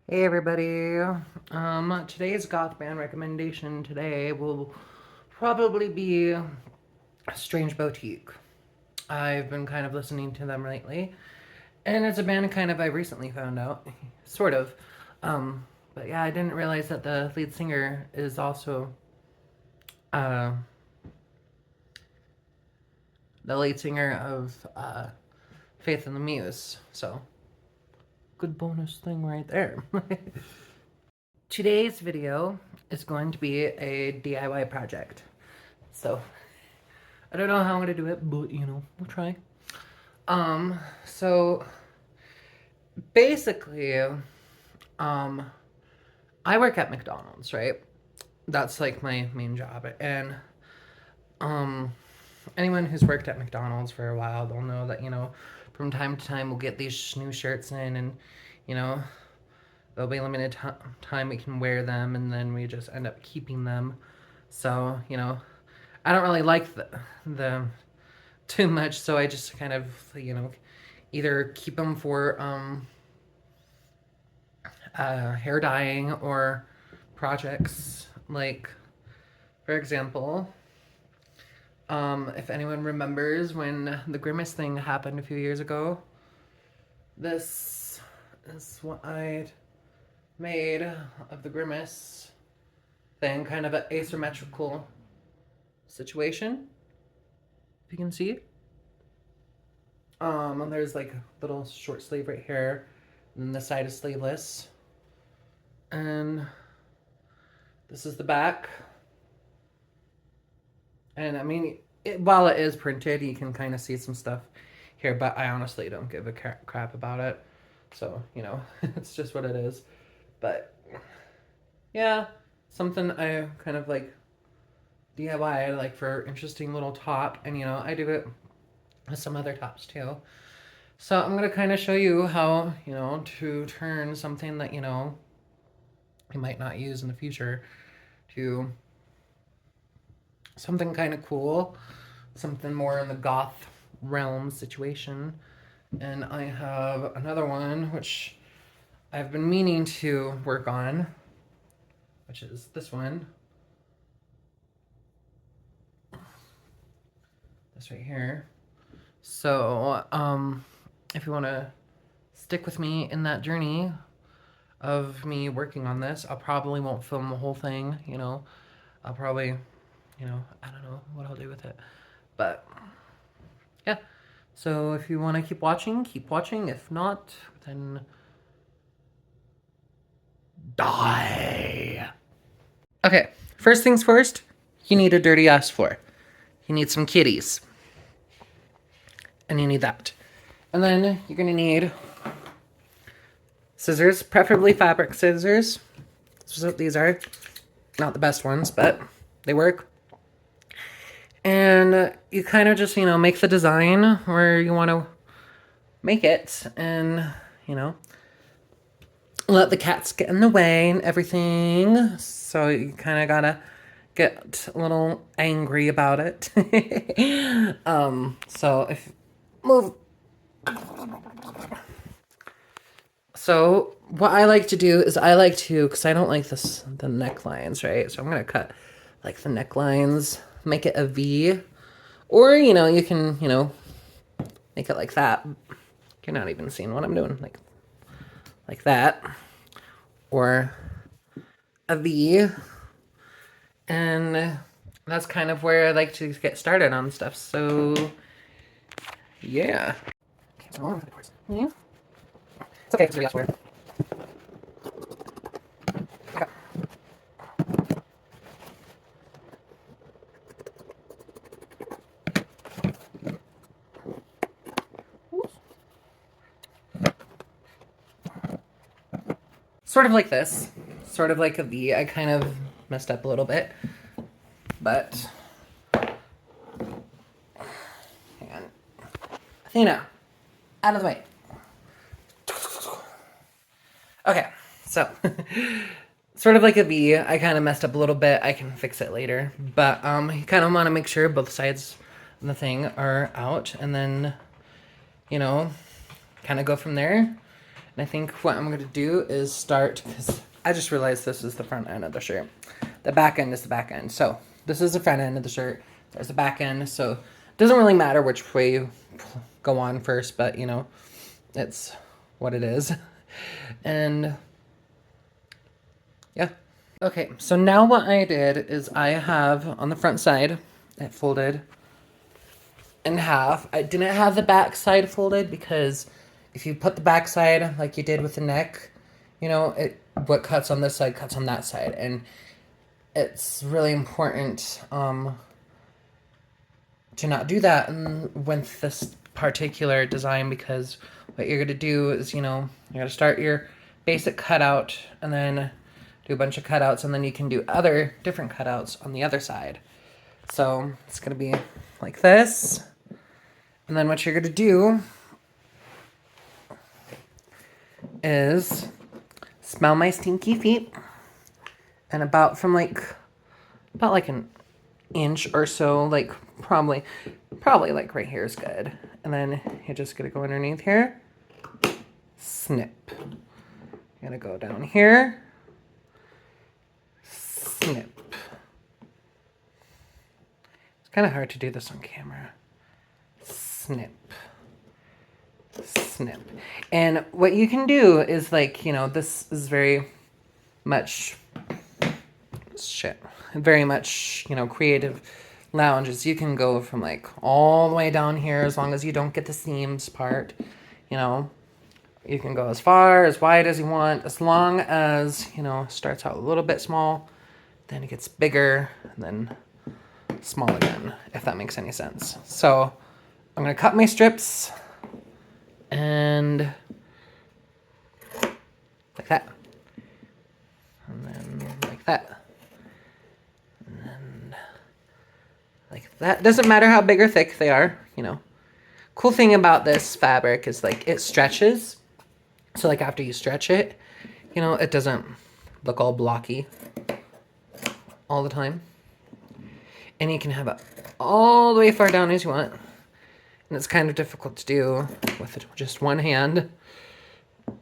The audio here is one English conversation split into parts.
Hey everybody. Today's goth band recommendation today will probably be Strange Boutique. I've been kind of listening to them lately, and it's a band kind of I recently found out, sort of. But yeah, I didn't realize that the lead singer is also uh, the lead singer of Faith and the Muse. So good bonus thing right there. Today's video is going to be a DIY project. So, I don't know how I'm gonna do it, but we'll try. So basically, I work at McDonald's, right? That's like my main job. And um anyone who's worked at McDonald's for a while, they'll know that, from time to time we'll get these new shirts in and, you know, there'll be limited time we can wear them and then we just end up keeping them. So, I don't really like the too much, so I just kind of, either keep them for hair dyeing or projects. Like, for example, if anyone remembers when the Grimace thing happened a few years ago, this is what I made of the Grimace thing, kind of an asymmetrical situation, if you can see. And there's like a little short sleeve right here, and then the side is sleeveless. And this is the back. And I mean, while it is printed, you can kind of see some stuff here, but I honestly don't give a crap about it. So, it's just what it is. But yeah, something I kind of like DIY, like for interesting little top. And, I do it with some other tops too. So I'm going to kind of show you how, to turn something that, you might not use in the future to something kind of cool, something more in the goth realm situation. And I have another one which I've been meaning to work on, which is this one. This right here. So, if you want to stick with me in that journey of me working on this, I probably won't film the whole thing, I'll probably, I don't know what I'll do with it. But, yeah. So if you want to keep watching, keep watching. If not, then die. Okay, first things first, you need a dirty ass floor. You need some kitties. And you need that. And then you're gonna need scissors, preferably fabric scissors. This is what these are. Not the best ones, but they work. And you kind of just, make the design where you want to make it. And, let the cats get in the way and everything. So you kind of gotta get a little angry about it. So if move. So what I like to do is because I don't like the necklines, right? So I'm gonna cut like the necklines, make it a V, or you can make it like that. You're not even seeing what I'm doing, like that, or a V, and that's kind of where I like to get started on stuff. So yeah. Yeah. It's okay, it's really elsewhere. Okay. Sort of like this. Sort of like a V. I kind of messed up a little bit. But hang on. Athena, out of the way. Okay, so sort of like a V. I kind of messed up a little bit. I can fix it later. But you kind of want to make sure both sides of the thing are out, and then kind of go from there. And I think what I'm gonna do is start, because I just realized this is the front end of the shirt. The back end is the back end. So this is the front end of the shirt. There's the back end. So it doesn't really matter which way you go on first, but you know, it's what it is. And yeah. Okay, so now what I did is I have on the front side, it folded in half. I didn't have the back side folded because if you put the back side like you did with the neck, you know, what cuts on this side cuts on that side. And it's really important to not do that with this particular design, because what you're going to do is, you know, you're going to start your basic cutout and then do a bunch of cutouts, and then you can do other different cutouts on the other side. So it's going to be like this. And then what you're going to do is smell my stinky feet. And about like an inch or so, like probably like right here is good. And then you're just going to go underneath here. Snip. You're going to go down here. Snip. It's kind of hard to do this on camera. Snip. Snip. And what you can do is, like, you know, this is very much very much, you know, creative lounges. You can go from like all the way down here, as long as you don't get the seams part, you know. You can go as far, as wide as you want, as long as, you know, starts out a little bit small, then it gets bigger, and then small again, if that makes any sense. So I'm going to cut my strips, and like that. And then like that. And then like that. Doesn't matter how big or thick they are, you know. Cool thing about this fabric is, like, it stretches. So, like, after you stretch it, you know, it doesn't look all blocky all the time. And you can have it all the way far down as you want. And it's kind of difficult to do with just one hand. And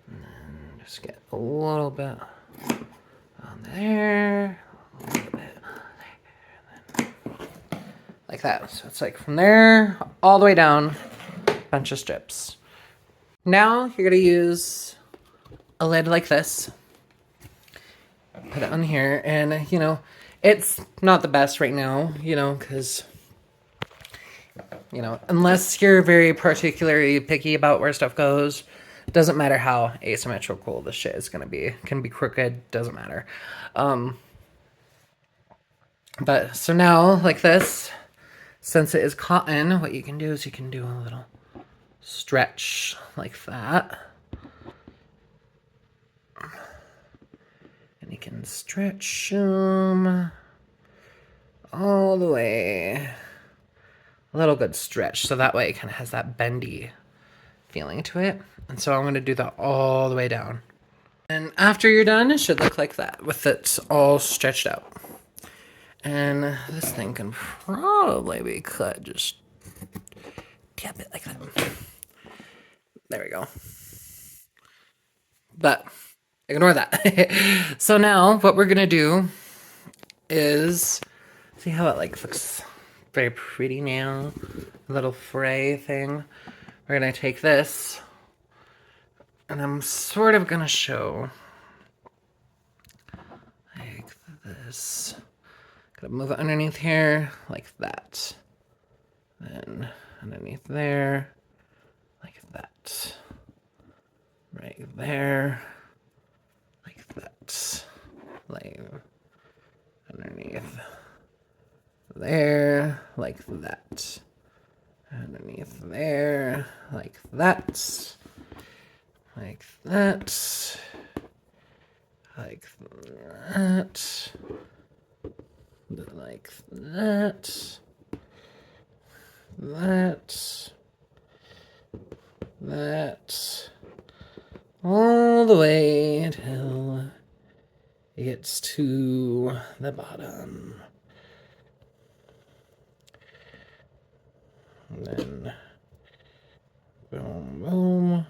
then just get a little bit on there. A little bit on there. Like that. So it's like from there all the way down, bunch of strips. Now you're going to use a lid like this. Put it on here, and, you know, it's not the best right now, you know, because, you know, unless you're very particularly picky about where stuff goes, doesn't matter how asymmetrical this shit is going to be. It can be crooked, doesn't matter. But so now, like this, since it is cotton, what you can do is you can do a little stretch like that. And you can stretch them all the way. A little good stretch, so that way it kind of has that bendy feeling to it. And so I'm going to do that all the way down. And after you're done, it should look like that, with it all stretched out. And this thing can probably be cut, just tap it like that. There we go. But ignore that. So now what we're gonna do is, see how it like looks very pretty now, a little fray thing. We're gonna take this, and I'm sort of gonna show like this. Gonna move it underneath here like that, then underneath there like that, right there like that, like underneath there like that, underneath there like that, like that, like that, like that, that, all the way until you gets to the bottom. And then boom, boom.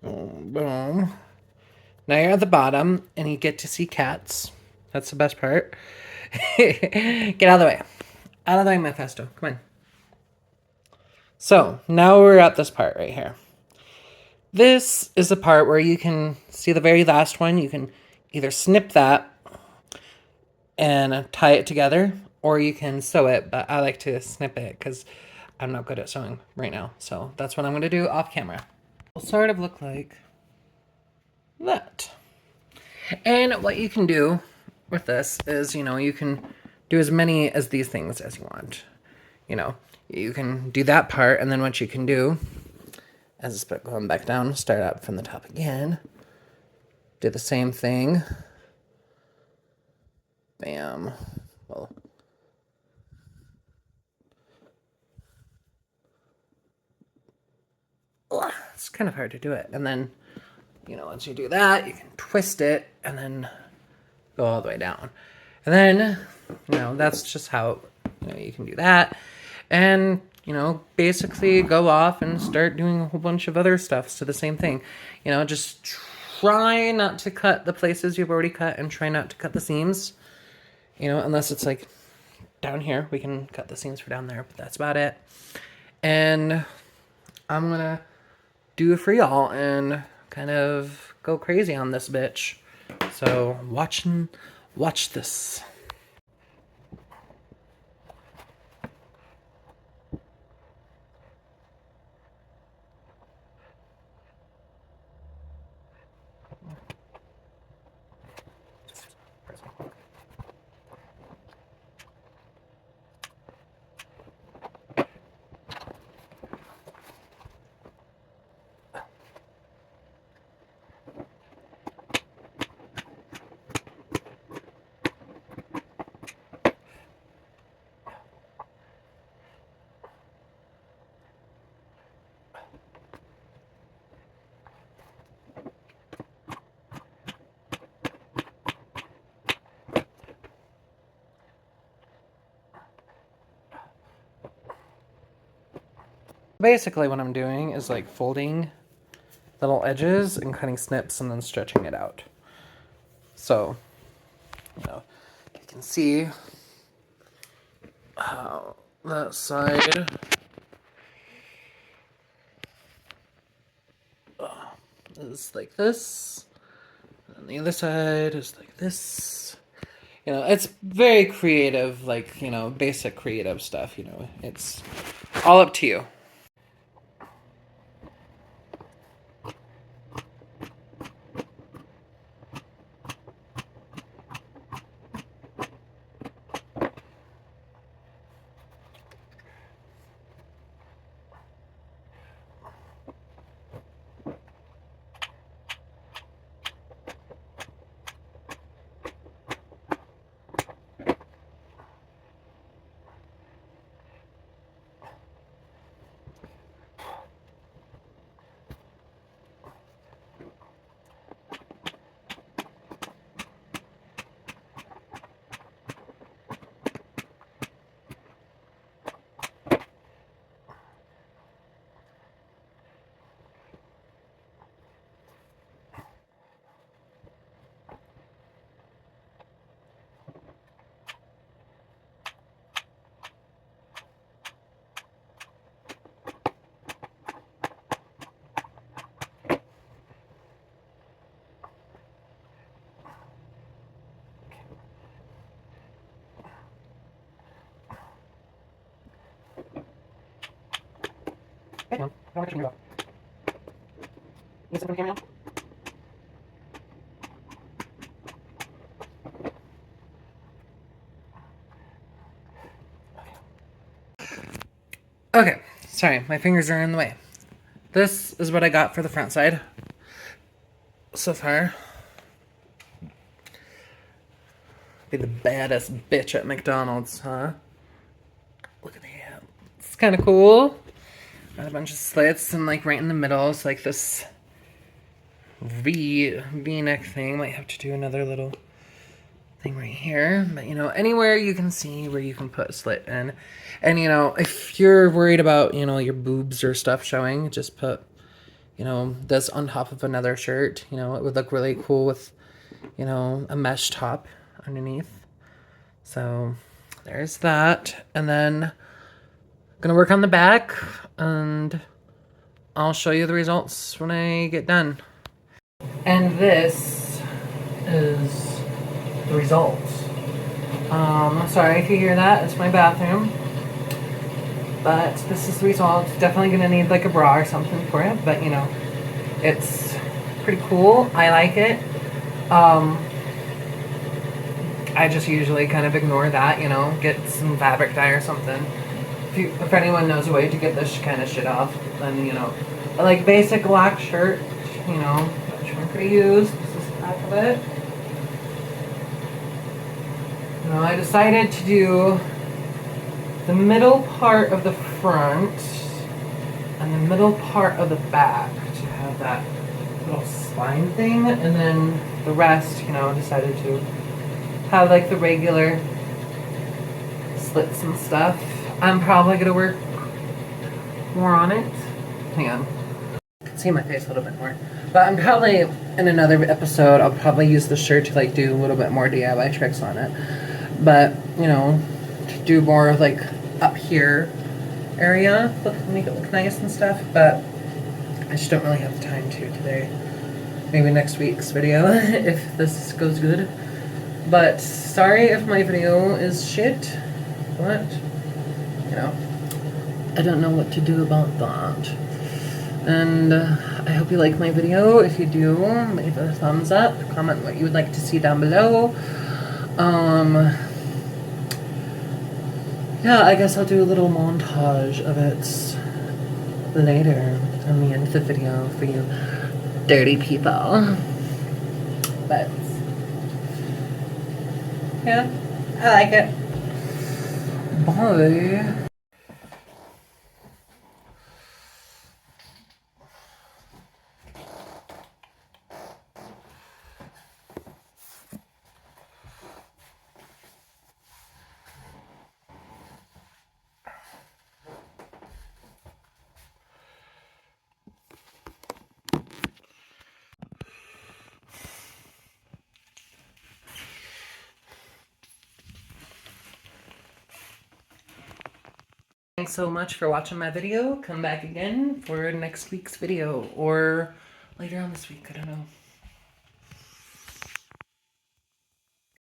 Boom, boom. Now you're at the bottom and you get to see cats. That's the best part. Get out of the way. Out of the way, Mephisto. Come on. So now we're at this part right here. This is the part where you can see the very last one. You can either snip that and tie it together, or you can sew it, but I like to snip it because I'm not good at sewing right now. So that's what I'm going to do off camera. It'll sort of look like that. And what you can do with this is, you know, you can do as many as these things as you want. You know, you can do that part, and then what you can do, as it's going back down, start up from the top again. Do the same thing. Bam. Well, it's kind of hard to do it. And then, you know, once you do that, you can twist it and then go all the way down. And then, you know, that's just how, you know, you can do that. And, you know, basically go off and start doing a whole bunch of other stuff. So the same thing, you know, just try not to cut the places you've already cut and try not to cut the seams, you know, unless it's like down here, we can cut the seams for down there, but that's about it. And I'm gonna do it for y'all and kind of go crazy on this bitch. So watch this. Basically what I'm doing is like folding little edges and cutting snips and then stretching it out. So, you know, you can see how that side is like this, and the other side is like this. You know, it's very creative, like, you know, basic creative stuff, you know. It's all up to you. Hey, how much you got? You sit on camera now? Okay, sorry, my fingers are in the way. This is what I got for the front side so far. Be the baddest bitch at McDonald's, huh? Look at that. It's kind of cool. Got a bunch of slits and like right in the middle, it's like this V-neck thing. Might have to do another little thing right here, but you know, anywhere you can see where you can put a slit in. And you know, if you're worried about, you know, your boobs or stuff showing, just put, you know, this on top of another shirt. You know, it would look really cool with, you know, a mesh top underneath. So there's that. And then I'm gonna work on the back, and I'll show you the results when I get done. And this is the results. Sorry if you hear that, it's my bathroom. But this is the result. Definitely gonna need like a bra or something for it, but you know, it's pretty cool. I like it. I just usually kind of ignore that, you know, get some fabric dye or something. If anyone knows a way to get this kind of shit off, then you know, a like basic black shirt, you know, which I'm gonna use. This is the back of it. You know, I decided to do the middle part of the front and the middle part of the back to have that little spine thing, and then the rest, you know, decided to have like the regular slits and stuff. I'm probably gonna work more on it. Hang on. You can see my face a little bit more. But I'm probably, in another episode, I'll probably use the shirt to like do a little bit more DIY tricks on it. But, you know, to do more of like up here area, make it look nice and stuff, but I just don't really have the time to today. Maybe next week's video, if this goes good. But sorry if my video is shit, but, you know, I don't know what to do about that. And I hope you like my video. If you do, leave a thumbs up, comment what you would like to see down below. Yeah, I guess I'll do a little montage of it later on the end of the video for you dirty people. But yeah, I like it. Bye. Thanks so much for watching my video. Come back again for next week's video, or later on this week, I don't know.